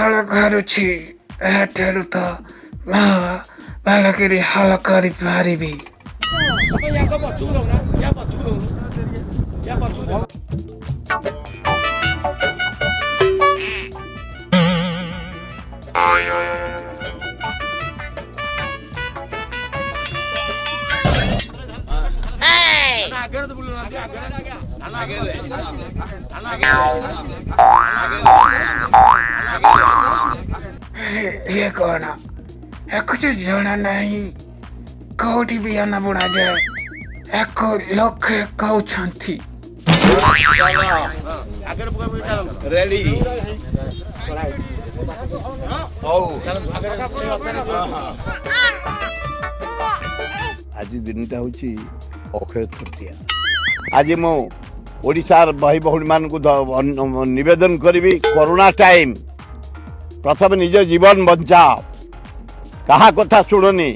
हल करुछि एठारु त भलकरी हल करि पारिबी। ये कौन कुछ जना नहीं कौटी बिहान बुणा जाए एक लोक कहउछंती रेडी आज दिनटा हूँ अक्षय तृतीया। आज मो ओडिशार भाई भौणी मान निवेदन करी कोरोना टाइम प्रथम निज जीवन बचाओ कहा कथा शुणनी।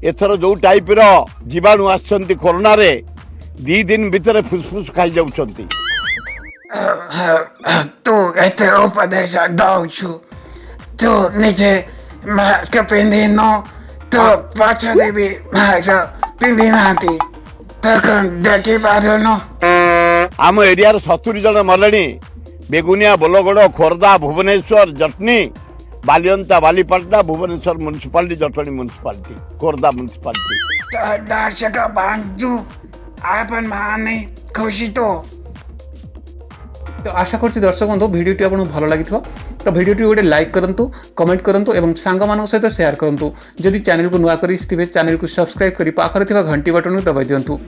एथर जो टाइप रो जीवाणु आसछंती कोरोना रे 2 दिन भितर फुसफुस खाई जाउछंती। तू एते उपदेश दौछु तू निजे मास्क पिंधि न तो पछरे भी मास्क पिंधि नाती तक देखि पारन। आम एरिया 70 जन मरणी। Begunia बोलगड़ Khordha Bhubaneswar Jatni Balianta बालीपाटना Bhubaneswar municipality Jatni municipality Khordha municipality. दर्शक बंधु आपन माने खुशी तो आशा करछि दर्शक बंधु भिडियोटी आपन भलो लागि तो भिडियोटी गोटे लाइक करंतु कमेंट करंतु एवं सांग मान सहित शेयर करंतु। जदि चैनल को नुआ करी चैनल को सब्सक्राइब करी पाखरे थिबा घंटी बटन दबाई दियंतु।